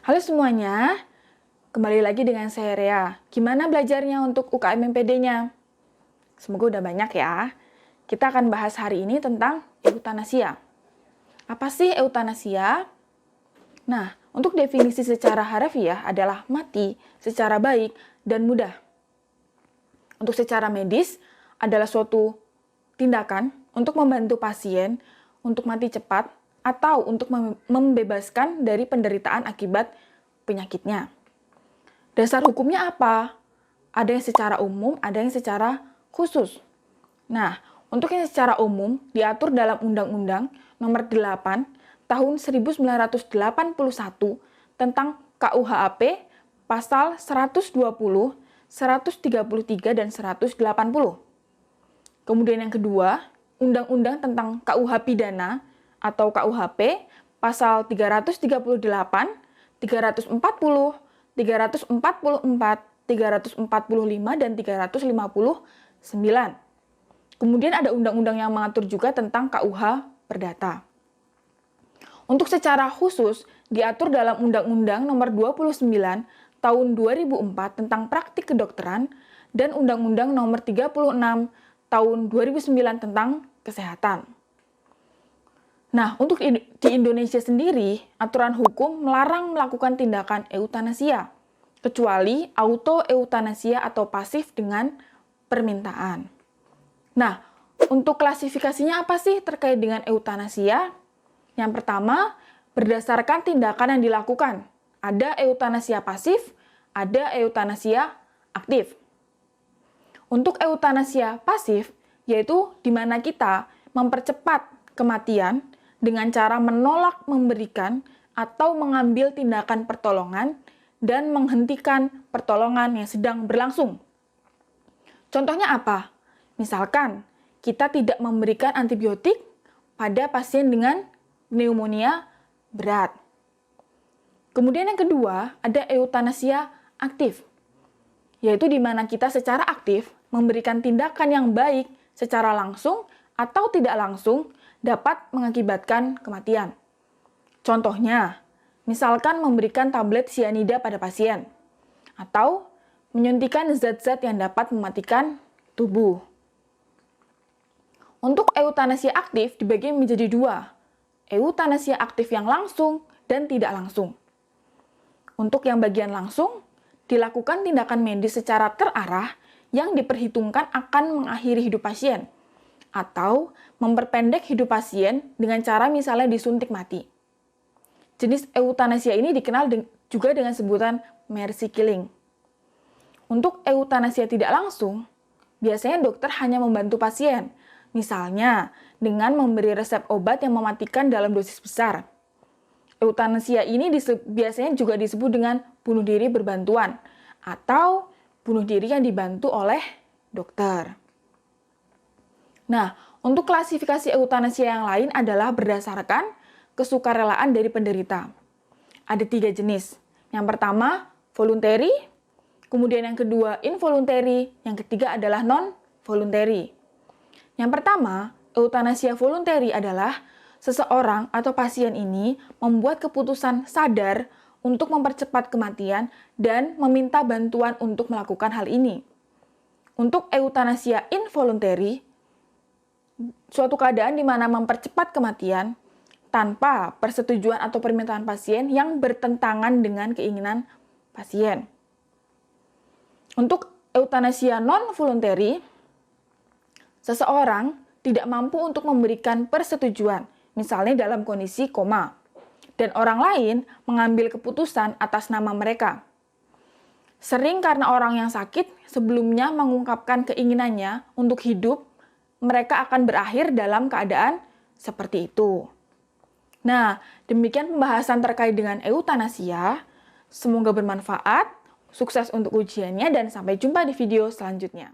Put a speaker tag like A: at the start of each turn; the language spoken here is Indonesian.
A: Halo semuanya, kembali lagi dengan saya Rea. Gimana belajarnya untuk UKM MPD-nya? Semoga udah banyak ya. Kita akan bahas hari ini tentang eutanasia. Apa sih eutanasia? Nah, untuk definisi secara harfiah adalah mati secara baik dan mudah. Untuk secara medis adalah suatu tindakan untuk membantu pasien untuk mati cepat atau untuk membebaskan dari penderitaan akibat penyakitnya. Dasar hukumnya apa? Ada yang secara umum, ada yang secara khusus. Nah, untuk yang secara umum diatur dalam Undang-Undang Nomor 8 Tahun 1981 tentang KUHP pasal 120, 133 dan 180. Kemudian yang kedua, Undang-Undang tentang KUH Pidana atau KUHP pasal 338, 340, 344, 345 dan 359. Kemudian ada undang-undang yang mengatur juga tentang KUH Perdata. Untuk secara khusus diatur dalam Undang-Undang Nomor 29 Tahun 2004 tentang Praktik Kedokteran dan Undang-Undang Nomor 36 Tahun 2009 tentang Kesehatan. Nah, untuk di Indonesia sendiri, aturan hukum melarang melakukan tindakan eutanasia, kecuali auto-eutanasia atau pasif dengan permintaan. Nah, untuk klasifikasinya apa sih terkait dengan eutanasia? Yang pertama, berdasarkan tindakan yang dilakukan. Ada eutanasia pasif, ada eutanasia aktif. Untuk eutanasia pasif, yaitu di mana kita mempercepat kematian dengan cara menolak memberikan atau mengambil tindakan pertolongan dan menghentikan pertolongan yang sedang berlangsung. Contohnya apa? Misalkan, kita tidak memberikan antibiotik pada pasien dengan pneumonia berat. Kemudian yang kedua, ada eutanasia aktif, yaitu di mana kita secara aktif memberikan tindakan yang baik secara langsung atau tidak langsung dapat mengakibatkan kematian. Contohnya, misalkan memberikan tablet sianida pada pasien, atau menyuntikkan zat-zat yang dapat mematikan tubuh. Untuk eutanasia aktif dibagi menjadi dua, eutanasia aktif yang langsung dan tidak langsung. Untuk yang bagian langsung, dilakukan tindakan medis secara terarah yang diperhitungkan akan mengakhiri hidup pasien, atau memperpendek hidup pasien dengan cara misalnya disuntik mati. Jenis eutanasia ini dikenal juga dengan sebutan mercy killing. Untuk eutanasia tidak langsung, biasanya dokter hanya membantu pasien, misalnya dengan memberi resep obat yang mematikan dalam dosis besar. Eutanasia ini biasanya juga disebut dengan bunuh diri berbantuan, atau bunuh diri yang dibantu oleh dokter. Nah, untuk klasifikasi eutanasia yang lain adalah berdasarkan kesukarelaan dari penderita. Ada 3 jenis. Yang pertama, voluntary, kemudian yang kedua, involuntary, yang ketiga adalah non-voluntary. Yang pertama, eutanasia voluntary adalah seseorang atau pasien ini membuat keputusan sadar untuk mempercepat kematian dan meminta bantuan untuk melakukan hal ini. Untuk eutanasia involuntary, suatu keadaan di mana mempercepat kematian tanpa persetujuan atau permintaan pasien yang bertentangan dengan keinginan pasien. Untuk eutanasia non-voluntary, seseorang tidak mampu untuk memberikan persetujuan, misalnya dalam kondisi koma, dan orang lain mengambil keputusan atas nama mereka. Sering karena orang yang sakit sebelumnya mengungkapkan keinginannya untuk hidup, mereka akan berakhir dalam keadaan seperti itu. Nah, demikian pembahasan terkait dengan eutanasia. Semoga bermanfaat, sukses untuk ujiannya, dan sampai jumpa di video selanjutnya.